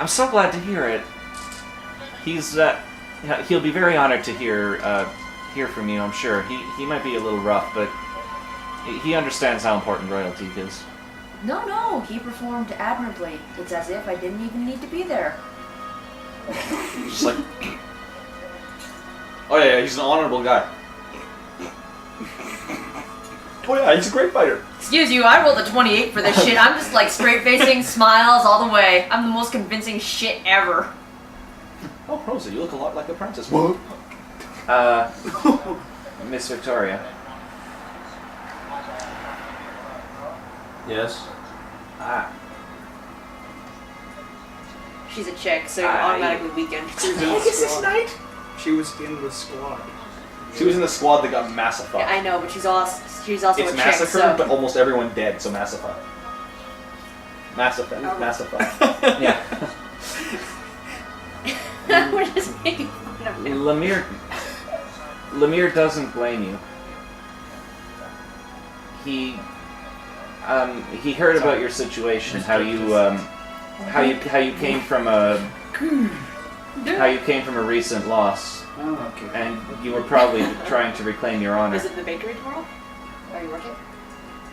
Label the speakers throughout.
Speaker 1: I'm so glad to hear it. He'll be very honored to hear from you, I'm sure. He might be a little rough, but he understands how important royalty is.
Speaker 2: No, he performed admirably. It's as if I didn't even need to be there.
Speaker 3: Just like... Oh yeah, he's an honorable guy. Oh yeah, he's a great fighter.
Speaker 2: Excuse you, I rolled a 28 for this shit. I'm just like straight-facing, smiles all the way. I'm the most convincing shit ever.
Speaker 3: Oh, Rosa, you look a lot like a princess. Whoa.
Speaker 1: Miss Victoria.
Speaker 4: Yes?
Speaker 2: She's a chick, so you're automatically weakened.
Speaker 3: Night?
Speaker 5: She was in the squad.
Speaker 3: She was in the squad that got massified.
Speaker 2: Yeah, I know, but she's also
Speaker 3: It's
Speaker 2: a chick,
Speaker 3: massacred,
Speaker 2: so...
Speaker 3: but almost everyone dead, so massified. Massified. Massified.
Speaker 1: Yeah.
Speaker 2: We're just making fun of him.
Speaker 1: Lemire doesn't blame you. He heard about your situation, how you came from a recent loss,
Speaker 5: Oh, okay.
Speaker 1: and you were probably trying to reclaim your honor.
Speaker 2: Is it the bakery tomorrow? Are you working?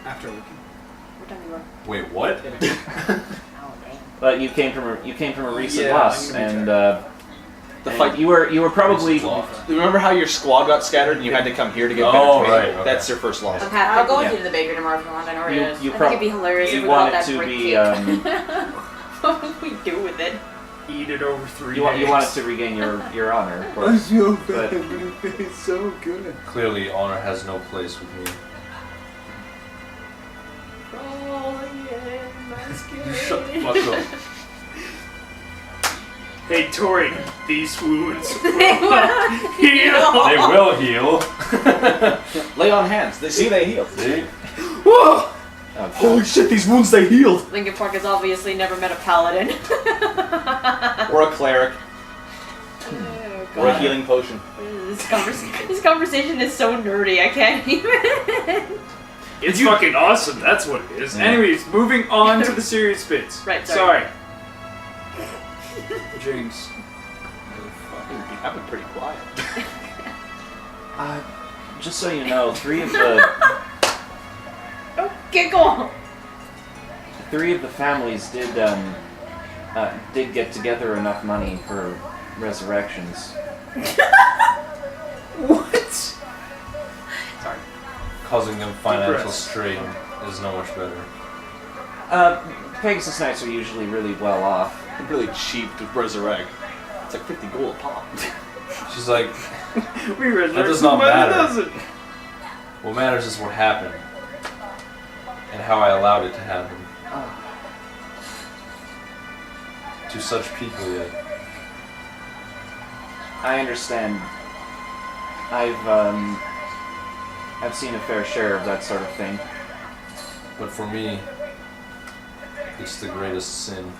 Speaker 5: After looking.
Speaker 2: What time do you work?
Speaker 4: Wait, what?
Speaker 2: Oh, dang.
Speaker 1: But you came from a recent
Speaker 5: Yeah,
Speaker 1: loss,
Speaker 5: I'm
Speaker 1: and
Speaker 3: The fight.
Speaker 1: you were probably.
Speaker 3: Remember how your squad got scattered and you had to come here to get better
Speaker 4: Oh,
Speaker 3: training?
Speaker 4: right, okay.
Speaker 3: That's your first loss.
Speaker 2: I'm happy. I'll go with
Speaker 1: Yeah.
Speaker 2: you to the bakery tomorrow if you want. I know where it is.
Speaker 1: You
Speaker 2: I think it'd be hilarious if we got that
Speaker 1: to
Speaker 2: brick
Speaker 1: be.
Speaker 2: cake. What would we do with it?
Speaker 5: Eat it over 3
Speaker 1: You
Speaker 5: days.
Speaker 1: wanted to regain your honor, of
Speaker 5: I
Speaker 1: course.
Speaker 5: feel
Speaker 1: But-
Speaker 5: bad, but it's so good.
Speaker 4: Clearly, honor has no place with me. Shut the fuck up.
Speaker 5: Hey, Tori, these wounds
Speaker 2: They
Speaker 5: heal.
Speaker 4: They will heal.
Speaker 3: Lay on hands. They heal.
Speaker 4: See?
Speaker 5: Whoa!
Speaker 1: Oh,
Speaker 3: Holy shit, these wounds, they healed!
Speaker 2: Lincoln Park has obviously never met a paladin.
Speaker 3: Or a cleric.
Speaker 2: Oh,
Speaker 3: Or a
Speaker 2: God.
Speaker 3: healing potion.
Speaker 2: This conversation is so nerdy, I can't even.
Speaker 5: It's fucking awesome, that's what it is.
Speaker 1: Yeah.
Speaker 5: Anyways, moving on to the serious bits.
Speaker 2: Right,
Speaker 5: Sorry. Jinx.
Speaker 3: I've been pretty quiet.
Speaker 1: just so you know, three of the
Speaker 2: Giggle!
Speaker 1: families did get together enough money for resurrections.
Speaker 5: What?
Speaker 2: Sorry.
Speaker 4: Causing them financial
Speaker 5: Depressed.
Speaker 4: strain is no much better.
Speaker 1: Pegasus Knights are usually really well off.
Speaker 3: They're really cheap to resurrect. It's like 50 gold a pop.
Speaker 4: She's like,
Speaker 5: We read
Speaker 4: That does not
Speaker 5: but it
Speaker 4: matter.
Speaker 5: doesn't.
Speaker 4: what matters is what happened. And how I allowed it to happen. To such people yet.
Speaker 1: I understand. I've seen a fair share of that sort of thing.
Speaker 4: But for me, it's the greatest sin.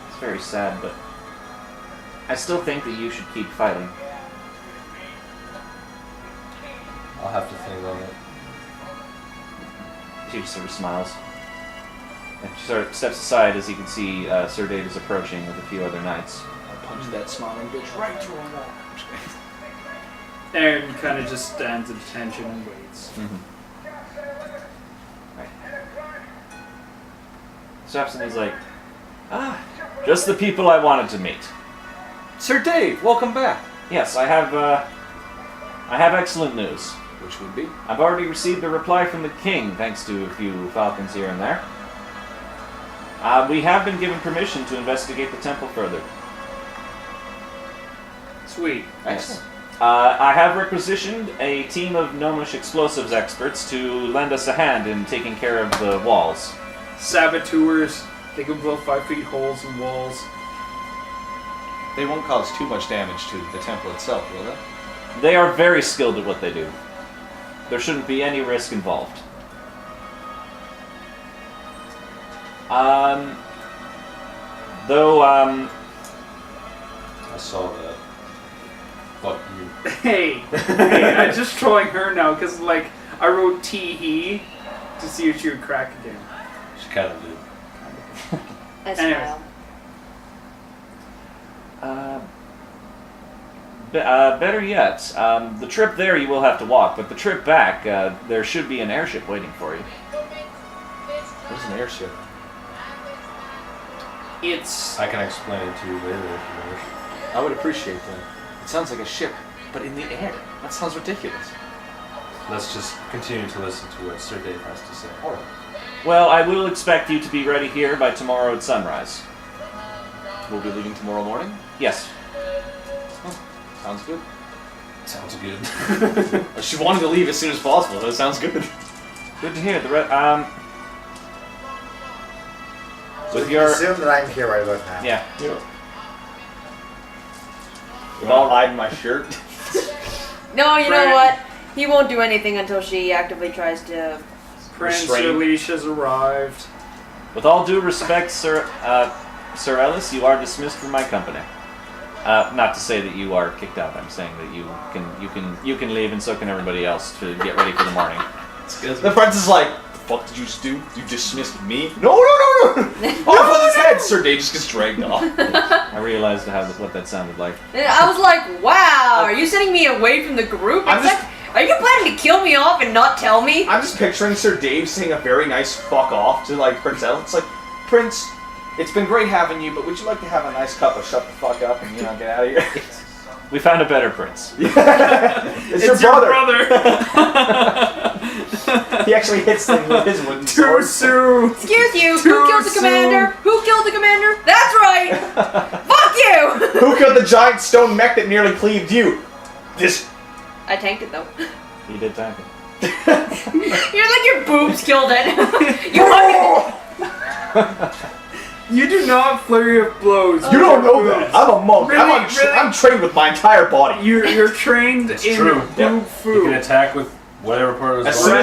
Speaker 1: It's very sad, but I still think that you should keep fighting.
Speaker 4: I'll have to think on it.
Speaker 1: She just sort of smiles. And she sort of steps aside as you can see Sir Davis approaching with a few other knights.
Speaker 3: I punched that smiling bitch right through her wall.
Speaker 5: Aaron kind of just stands at attention and waits.
Speaker 1: Right. Steps and he's like, just the people I wanted to meet.
Speaker 3: Sir Dave, welcome back.
Speaker 1: Yes, I have excellent news.
Speaker 3: Which would be?
Speaker 1: I've already received a reply from the king, thanks to a few falcons here and there. We have been given permission to investigate the temple further.
Speaker 5: Sweet.
Speaker 3: Excellent.
Speaker 1: I have requisitioned a team of gnomish explosives experts to lend us a hand in taking care of the walls.
Speaker 5: Saboteurs, they can blow 5 feet holes in walls.
Speaker 3: They won't cause too much damage to the temple itself, will they?
Speaker 1: They are very skilled at what they do. There shouldn't be any risk involved.
Speaker 4: I saw that. Fuck you.
Speaker 5: Hey, I'm just trolling her now because, like, I wrote tee-hee to see if she would crack again.
Speaker 4: She kind of did.
Speaker 2: I
Speaker 5: Anyways.
Speaker 2: smile.
Speaker 1: Better yet, the trip there you will have to walk, but the trip back, there should be an airship waiting for you.
Speaker 3: Where's an airship?
Speaker 5: It's...
Speaker 4: I can explain it to you later if you wish.
Speaker 3: I would appreciate that. It sounds like a ship, but in the air. That sounds ridiculous.
Speaker 4: Let's just continue to listen to what Sir Dave has to say.
Speaker 3: Alright.
Speaker 1: Well, I will expect you to be ready here by tomorrow at sunrise.
Speaker 3: We'll be leaving tomorrow morning?
Speaker 1: Yes.
Speaker 3: Sounds good.
Speaker 4: Sounds good.
Speaker 3: She wanted to leave as soon as possible. That sounds good.
Speaker 1: Good to hear.
Speaker 6: So
Speaker 1: With
Speaker 6: you
Speaker 1: your...
Speaker 6: assume that I'm here right about now.
Speaker 1: Yeah.
Speaker 3: If I'll hide my shirt.
Speaker 2: No, you know
Speaker 5: Friend.
Speaker 2: what? He won't do anything until she actively tries to.
Speaker 5: Prince
Speaker 3: Restrained.
Speaker 5: Leash has arrived.
Speaker 1: With all due respect, Sir Ellis, you are dismissed from my company. Not to say that you are kicked out. I'm saying that you can leave, and so can everybody else to get ready for the morning.
Speaker 3: The prince is like, the fuck did you just do? You dismissed me? No! Off with his head! Sir Dave just gets dragged off.
Speaker 1: I realized what that sounded like.
Speaker 2: I was like, wow, are you sending me away from the group?
Speaker 3: I'm just-
Speaker 2: Are you planning to kill me off and not tell me?
Speaker 3: I'm just picturing Sir Dave saying a very nice fuck off to like Prince Ellis. It's like, Prince, it's been great having you, but would you like to have a nice cup of shut the fuck up and, get out of here?
Speaker 1: We found a better prince.
Speaker 3: It's your brother! He actually hits things with his wooden
Speaker 5: Too
Speaker 3: sword.
Speaker 5: soon!
Speaker 2: Excuse you,
Speaker 5: Too
Speaker 2: who killed the
Speaker 5: soon.
Speaker 2: commander? Who killed the commander? That's right! Fuck you!
Speaker 3: Who killed the giant stone mech that nearly cleaved you? This...
Speaker 2: I tanked it though.
Speaker 1: He did tank it.
Speaker 2: You're like your boobs killed it. You fucking.
Speaker 5: You do not flurry of blows.
Speaker 3: You don't know that. I'm a monk.
Speaker 5: Really?
Speaker 3: I'm trained with my entire body.
Speaker 5: You're trained
Speaker 4: It's
Speaker 5: in
Speaker 4: true.
Speaker 5: boob
Speaker 4: You
Speaker 5: food.
Speaker 4: can attack with whatever part of his
Speaker 3: As
Speaker 4: body.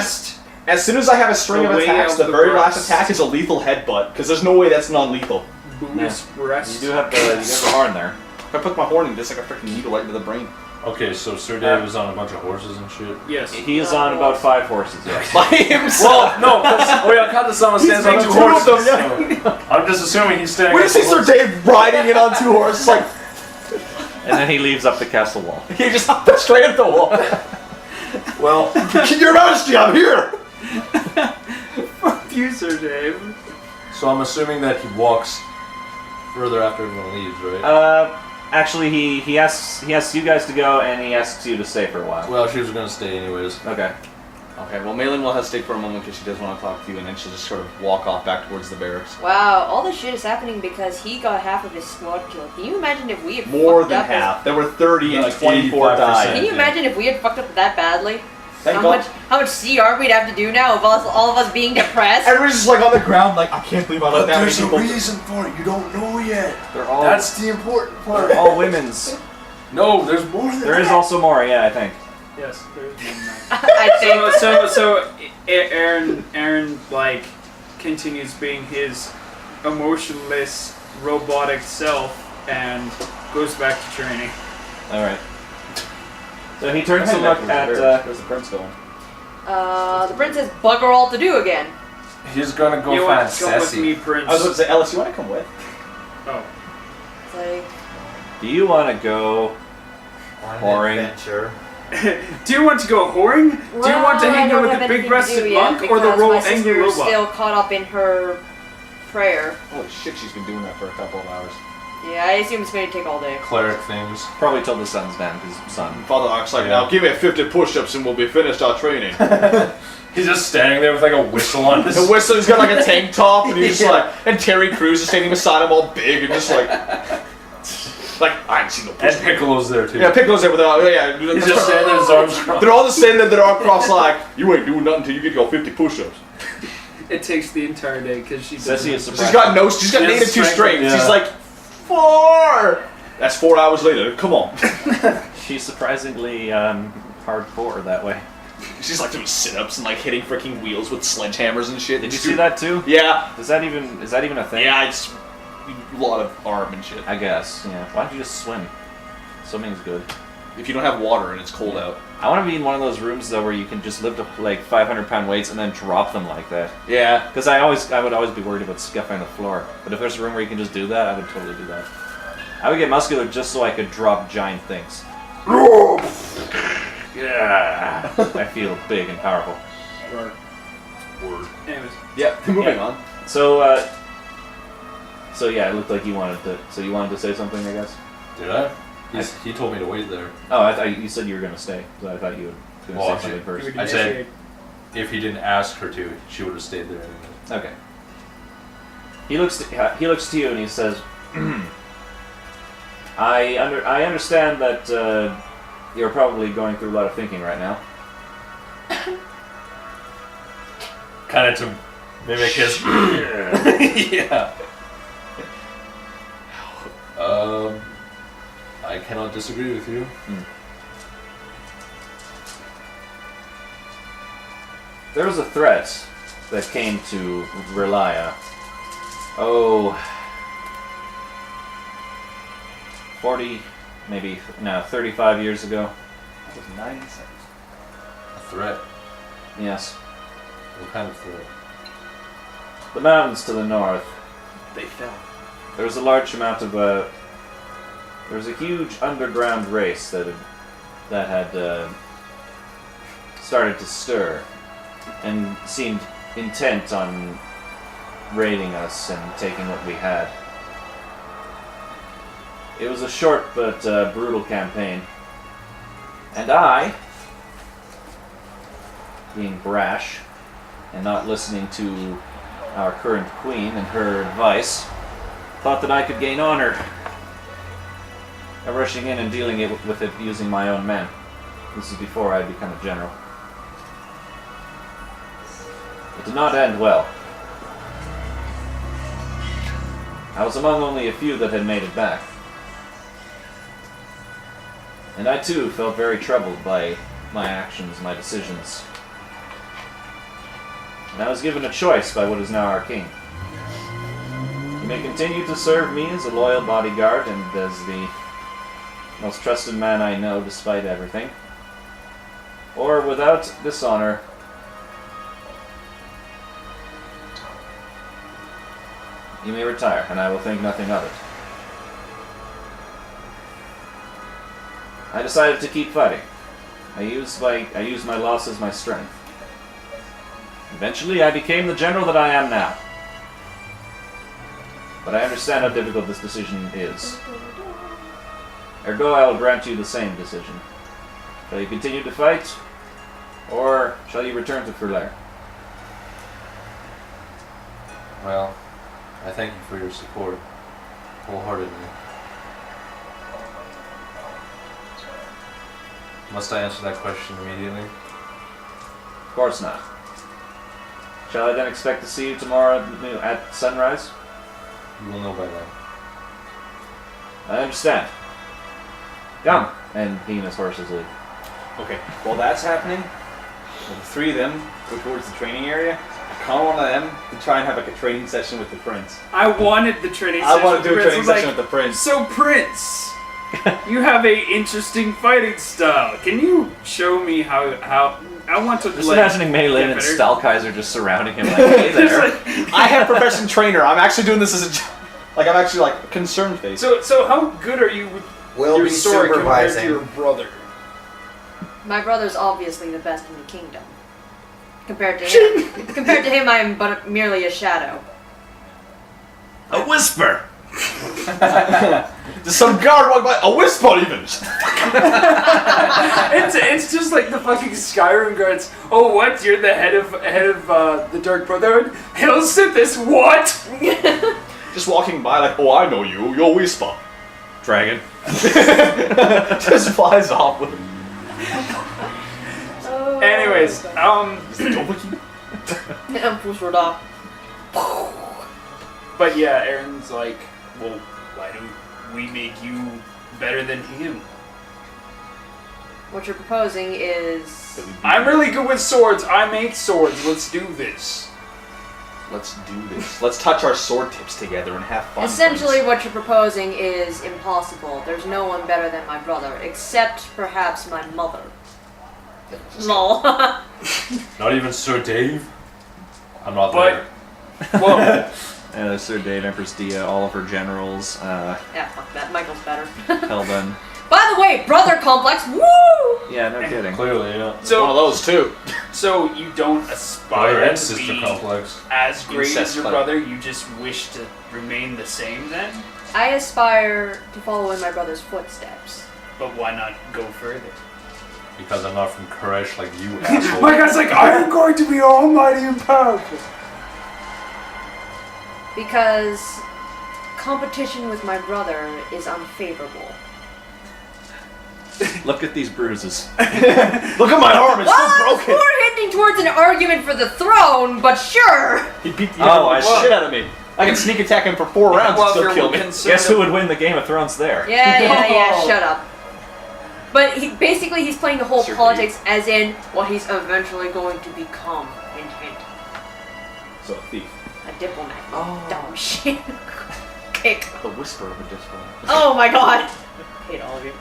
Speaker 3: soon as I have a string
Speaker 5: The
Speaker 3: of
Speaker 5: way
Speaker 3: attacks,
Speaker 5: of
Speaker 3: the
Speaker 5: the
Speaker 3: very
Speaker 5: breast.
Speaker 3: last attack is a lethal headbutt, because there's no way that's non-lethal.
Speaker 5: Boobs, breast.
Speaker 1: You do have the horn there.
Speaker 3: If I put my horn in, it's like a freaking needle right into the brain.
Speaker 4: Okay, so Sir Dave is on a bunch of horses and shit.
Speaker 5: Yes.
Speaker 1: He is on about 5 horses. Yes.
Speaker 3: By himself!
Speaker 4: No, Kata-sama stands on
Speaker 3: He's
Speaker 4: 2
Speaker 3: two of
Speaker 4: horses.
Speaker 3: them,
Speaker 4: So I'm just assuming he's standing
Speaker 3: When you
Speaker 4: on
Speaker 3: see
Speaker 4: 2
Speaker 3: Sir
Speaker 4: horses.
Speaker 3: Dave riding in on 2 horses, like,
Speaker 1: And then he leaves up the castle wall.
Speaker 3: he just hopped straight up the wall.
Speaker 4: Well,
Speaker 3: Your Majesty, I'm here!
Speaker 5: Fuck you, Sir Dave.
Speaker 4: so I'm assuming that he walks further after everyone leaves, right?
Speaker 1: Actually, he asks you guys to go, and he asks you to stay for a while.
Speaker 4: Well, she was gonna stay anyways.
Speaker 1: Okay.
Speaker 3: Okay, well, Malin will hesitate for a moment because she does want to talk to you, and then she'll just sort of walk off back towards the barracks.
Speaker 2: Wow, all this shit is happening because he got half of his squad killed. Can you imagine if we had
Speaker 3: More
Speaker 2: fucked
Speaker 3: than
Speaker 2: up
Speaker 3: half. There were 30 and
Speaker 4: Like
Speaker 3: 24
Speaker 4: 85%.
Speaker 3: died.
Speaker 2: Can you
Speaker 4: Yeah.
Speaker 2: imagine if we had fucked up that badly?
Speaker 3: Thank
Speaker 2: How
Speaker 3: God.
Speaker 2: much CR we'd have to do now of all of us being depressed?
Speaker 3: Everybody's just like on the ground, like, I can't believe I let that many people.
Speaker 4: reason for it. You don't know yet.
Speaker 1: They're all
Speaker 4: the important
Speaker 1: they're all women's.
Speaker 4: No, there's more than
Speaker 1: There is also more. Yeah, I think.
Speaker 5: Yes, there's one night.
Speaker 2: I think.
Speaker 5: So Aaron like continues being his emotionless robotic self and goes back to training.
Speaker 1: All right. So he turns to look at.
Speaker 3: Where's the prince going?
Speaker 2: The prince has bugger all to do again.
Speaker 4: He's gonna go
Speaker 5: You
Speaker 4: find
Speaker 5: want to come with me,
Speaker 4: Sassy.
Speaker 5: Prince?
Speaker 3: I was about to say, Ellis, you want to come with?
Speaker 5: Oh.
Speaker 2: It's like,
Speaker 1: Do you want to go?
Speaker 6: On an
Speaker 1: Boring.
Speaker 6: adventure.
Speaker 5: Do you want to go whoring? Do you want to hang out with the big-breasted monk or the
Speaker 2: my
Speaker 5: angry
Speaker 2: sister is
Speaker 5: robot?
Speaker 2: still caught up in her prayer.
Speaker 3: Holy shit, she's been doing that for a couple of hours.
Speaker 2: Yeah, I assume it's going to take all day.
Speaker 4: Cleric things.
Speaker 1: Probably till the sun's down, because sun.
Speaker 3: Father Ark's like,
Speaker 4: Yeah.
Speaker 3: now give me 50 push-ups and we'll be finished our training.
Speaker 4: He's just standing there with like a whistle on his.
Speaker 3: And Whistler's got like a tank top, and he's just like, and Terry Crews is standing beside him all big and just like I ain't seen no
Speaker 4: And
Speaker 3: push.
Speaker 4: Piccolo's there too.
Speaker 3: Yeah, Piccolo's there with yeah.
Speaker 4: He's just standing there, his arms crossed.
Speaker 3: They're all just standing there, their arm crossed like, you ain't doing nothing until you get your 50 push-ups.
Speaker 5: It takes the entire day because she
Speaker 1: Ceci is
Speaker 5: doesn't.
Speaker 1: surprised.
Speaker 3: She's got
Speaker 5: She has
Speaker 3: negative 2
Speaker 5: strength,
Speaker 3: strength.
Speaker 4: yeah.
Speaker 3: She's like, 4! That's 4 hours later, come on.
Speaker 1: She's surprisingly hardcore that way.
Speaker 3: She's like doing sit-ups and like hitting freaking wheels with sledgehammers and shit.
Speaker 1: Did you see that too?
Speaker 3: Yeah.
Speaker 1: Is that even a thing?
Speaker 3: Yeah, it's a lot of arm and shit.
Speaker 1: I guess. Yeah. Why don't you just swim? Swimming's good.
Speaker 3: If you don't have water and it's cold out.
Speaker 1: I want to be in one of those rooms though where you can just lift up like 500-pound weights and then drop them like that. Yeah, because I would always be worried about scuffing the floor. But if there's a room where you can just do that, I would totally do that. I would get muscular just so I could drop giant things. Yeah, I feel big and powerful.
Speaker 5: Word. Anyways.
Speaker 3: Yep. Moving on.
Speaker 1: So yeah, it looked like you wanted to. So you wanted to say something, I guess.
Speaker 4: Did I? He told me to wait there.
Speaker 1: Oh, I thought you said you were gonna stay. So I thought you were gonna
Speaker 4: Well,
Speaker 1: say something first.
Speaker 4: I said if he didn't ask her to, she would have stayed there anyway.
Speaker 1: Okay. He looks to you and he says, I understand that you're probably going through a lot of thinking right now.
Speaker 4: Kind of to mimic his. Yeah. I cannot disagree with you.
Speaker 1: There was a threat that came to Relia. 35 years ago.
Speaker 3: That was 9 seconds.
Speaker 4: A threat?
Speaker 1: Yes.
Speaker 4: What kind of threat?
Speaker 1: The mountains to the north.
Speaker 3: They fell.
Speaker 1: There was a large amount of there was a huge underground race that had started to stir and seemed intent on raiding us and taking what we had. It was a short but brutal campaign, and I, being brash and not listening to our current queen and her advice, thought that I could gain honor by rushing in and dealing with it using my own men. This is before I had become a general. It did not end well. I was among only a few that had made it back. And I too felt very troubled by my actions, my decisions. And I was given a choice by what is now our king. You may continue to serve me as a loyal bodyguard and as the most trusted man I know despite everything. Or without dishonor, you may retire, and I will think nothing of it. I decided to keep fighting. I used my loss as my strength. Eventually, I became the general that I am now. But I understand how difficult this decision is. Ergo, I will grant you the same decision. Shall you continue to fight, or shall you return to Furlair?
Speaker 4: Well, I thank you for your support, wholeheartedly. Must I answer that question immediately?
Speaker 1: Of course not. Shall I then expect to see you tomorrow at sunrise?
Speaker 4: You will know by then.
Speaker 1: I understand. Come. And he and his horses leave.
Speaker 3: Okay, while that's happening, the three of them go towards the training area. I call one of them to try and have like a training session with the prince.
Speaker 5: I wanted the training session.
Speaker 3: I want to do a
Speaker 5: with the
Speaker 3: training
Speaker 5: prince.
Speaker 3: session with the prince.
Speaker 5: So, Prince, you have a interesting fighting style. Can you show me how I want to
Speaker 1: Just imagining Mei Lin and Stalkaiser just surrounding him like, hey there.
Speaker 3: I have profession trainer. I'm actually doing this as a like I'm actually like concerned face.
Speaker 5: So how good are you with
Speaker 6: We'll
Speaker 5: your
Speaker 6: be
Speaker 5: sword compared to
Speaker 6: supervising.
Speaker 5: your brother?
Speaker 2: My brother's obviously the best in the kingdom. Compared to him, I am but merely a shadow.
Speaker 1: A whisper!
Speaker 3: Just some guard walk by. A whisper even.
Speaker 5: It's just like the fucking Skyrim guards. Oh, what? You're the head of the Dark Brotherhood? Hell sent this. What?
Speaker 3: Just walking by like, oh, I know you. You're whisper.
Speaker 1: Dragon.
Speaker 3: Just flies off with him.
Speaker 5: Anyways, but yeah, Aaron's like, well, why don't we make you better than him?
Speaker 2: What you're proposing is...
Speaker 5: I'm really good with swords. I make swords. Let's do this.
Speaker 3: Let's do this. Let's touch our sword tips together and have fun.
Speaker 2: Essentially,
Speaker 3: friends.
Speaker 2: what you're proposing is impossible. There's no one better than my brother, except perhaps my mother. Lol.
Speaker 4: Not even Sir Dave? I'm not
Speaker 5: But-
Speaker 4: there.
Speaker 5: Whoa.
Speaker 1: Sir Dave, Empress Dia, all of her generals,
Speaker 2: Yeah, fuck that. Michael's better.
Speaker 1: Helbun.
Speaker 2: By the way, brother complex. Woo!
Speaker 1: Yeah, no kidding.
Speaker 4: Clearly, yeah.
Speaker 3: One of
Speaker 5: So,
Speaker 3: those too.
Speaker 5: so you don't
Speaker 4: Brother
Speaker 5: aspire
Speaker 4: and
Speaker 5: to
Speaker 4: sister
Speaker 5: be
Speaker 4: complex.
Speaker 5: as great as
Speaker 3: Incest
Speaker 5: your
Speaker 3: fight.
Speaker 5: brother. You just wish to remain the same then.
Speaker 2: I aspire to follow in my brother's footsteps.
Speaker 5: But why not go further?
Speaker 4: Because I'm not from Koresh like you, asshole.
Speaker 5: My guy's like, I am going to be almighty and powerful.
Speaker 2: Because competition with my brother is unfavorable.
Speaker 1: Look at these bruises.
Speaker 3: Look at my arm, it's
Speaker 2: Well, I
Speaker 3: still
Speaker 2: was
Speaker 3: broken.
Speaker 2: more hinting towards an argument for the throne, but sure.
Speaker 3: He beat the
Speaker 1: Oh, I
Speaker 3: shit out of me. I can sneak attack him for 4 rounds and still kill me.
Speaker 1: Guess who would win the Game of Thrones there?
Speaker 2: Yeah,
Speaker 5: No.
Speaker 2: shut up. But he's playing the whole
Speaker 3: Sir
Speaker 2: politics as in what he's eventually going to become. Hint, hint.
Speaker 3: So, thief.
Speaker 2: A diplomat.
Speaker 3: Oh.
Speaker 2: Dumb shit. Kick.
Speaker 3: The whisper of a diplomat.
Speaker 2: Oh my god. Hate all of you.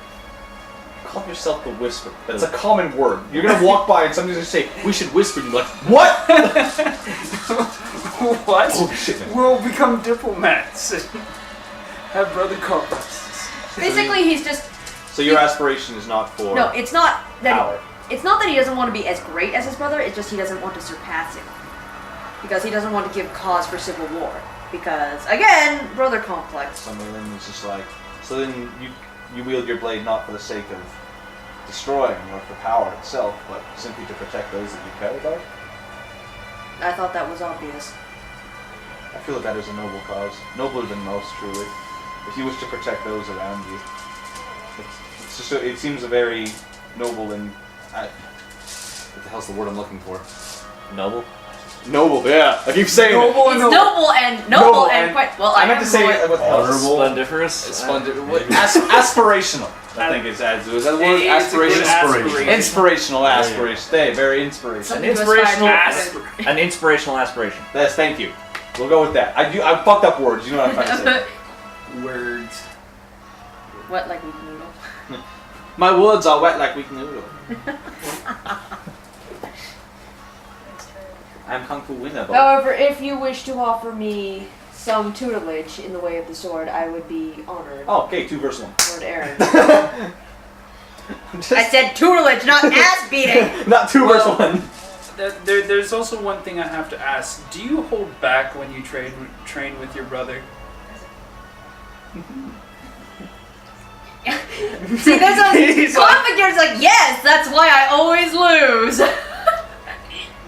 Speaker 3: Call yourself the whisper. That's a common word. You're gonna walk by and somebody's gonna say, we should whisper, and you're like, what?
Speaker 5: What?
Speaker 3: Oh shit, man.
Speaker 5: We'll become diplomats. Have brother complexes.
Speaker 2: Basically, he's just
Speaker 3: So your aspiration is not for
Speaker 2: no. It's not that.
Speaker 3: power.
Speaker 2: It's not that he doesn't want to be as great as his brother. It's just he doesn't want to surpass him because he doesn't want to give cause for civil war. Because again, brother complex.
Speaker 3: Somebody then is just like, so then you wield your blade not for the sake of destroying or for power itself, but simply to protect those that you care about.
Speaker 2: I thought that was obvious.
Speaker 3: I feel that is a noble cause, nobler than most, truly. If you wish to protect those around you, it's just it seems a very noble and what the hell's the word I'm looking for?
Speaker 1: Noble?
Speaker 3: Noble, yeah. I keep saying
Speaker 5: Noble
Speaker 2: It's
Speaker 5: and
Speaker 2: noble and quite well.
Speaker 3: I meant to say
Speaker 2: it.
Speaker 3: what the hell?
Speaker 4: Honorable.
Speaker 1: Splendiferous?
Speaker 3: Splendid. Aspirational. I think it's was that the word?
Speaker 5: It's a good
Speaker 3: Aspiration. Inspirational
Speaker 4: Yeah, yeah.
Speaker 3: aspiration. Hey, very inspirational.
Speaker 2: Something
Speaker 1: An
Speaker 2: to aspire
Speaker 1: inspirational-
Speaker 2: to.
Speaker 1: An inspirational aspiration.
Speaker 3: Yes, thank you. We'll go with that. I fucked up words. You know what I'm trying to say.
Speaker 5: words.
Speaker 2: Wet like weak noodle.
Speaker 3: My words are wet like weak noodle. I'm Kung Fu winner. But
Speaker 2: However, if you wish to offer me some tutelage in the way of the sword, I would be honored.
Speaker 3: oh, okay, 2 versus 1.
Speaker 2: Lord Aaron. I said tutelage, not ass beating.
Speaker 3: Not 2 versus
Speaker 5: Well,
Speaker 3: 1.
Speaker 5: There's also one thing I have to ask. Do you hold back when you train with your brother?
Speaker 2: See, there's a
Speaker 5: He's like-
Speaker 2: conflict here. It's like, yes, that's why I always lose.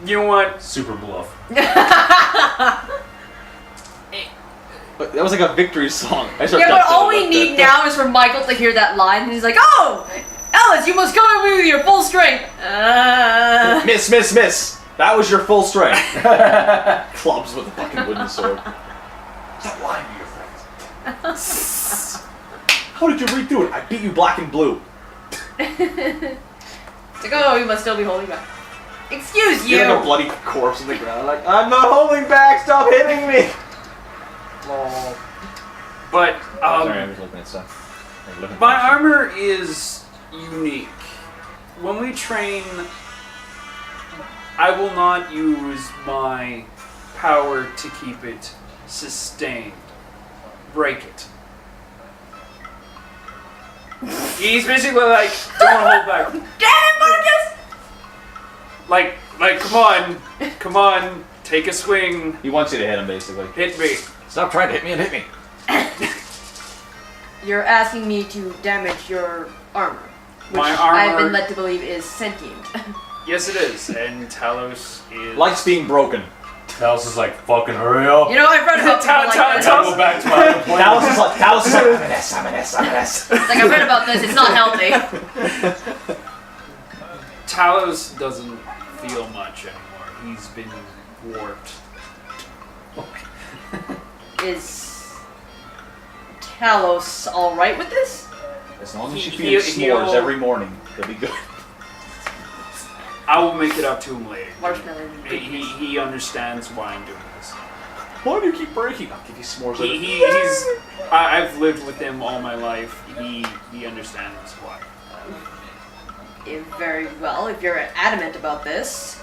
Speaker 5: You know what?
Speaker 4: Super bluff.
Speaker 3: But that was like a victory song. I
Speaker 2: Yeah, but all we need now is for Michael to hear that line, and he's like, "Oh, Alice, you must come at me with your full strength."
Speaker 3: Miss. That was your full strength. Clubs with a fucking wooden sword. Stop lying to your friends. How did you redo it? I beat you black and blue.
Speaker 2: It's like, "Oh, you must still be holding back." Excuse you.
Speaker 3: You're like a bloody corpse on the ground. Like, I'm not holding back. Stop hitting me.
Speaker 5: Lol. But
Speaker 1: Sorry, I was looking at stuff. Like, looking
Speaker 5: my
Speaker 1: at
Speaker 5: armor is unique. When we train, I will not use my power to keep it sustained. Break it. He's basically like, don't hold back.
Speaker 2: Damn it, Marcus!
Speaker 5: Like, come on, take a swing,
Speaker 3: He wants you to hit him, basically.
Speaker 5: hit me.
Speaker 1: Stop trying to hit me and hit me.
Speaker 2: You're asking me to damage your armor, which
Speaker 5: My
Speaker 2: I've
Speaker 5: armor-
Speaker 2: been led to believe is sentient.
Speaker 5: Yes, it is, and Talos is.
Speaker 3: Life's being broken.
Speaker 4: Talos is like, fucking hurry up.
Speaker 2: You know, I've read about people like
Speaker 5: Tell-
Speaker 2: this.
Speaker 5: tell-
Speaker 4: Go back to my other plan.
Speaker 3: Talos is like, I'm an S.
Speaker 2: It's like, I've read about this. It's not healthy.
Speaker 5: Talos doesn't feel much anymore. He's been warped.
Speaker 2: Is Talos all right with this?
Speaker 3: As long as she
Speaker 5: He-
Speaker 3: feeds
Speaker 5: he'll-
Speaker 3: s'mores every morning, he'll be good.
Speaker 5: I will make it up to him later.
Speaker 2: Marshmallow.
Speaker 5: He understands why I'm doing this.
Speaker 3: Why do you keep breaking? I'll give you s'mores later.
Speaker 5: I've lived with him all my life. He understands why.
Speaker 2: Very well, if you're adamant about this.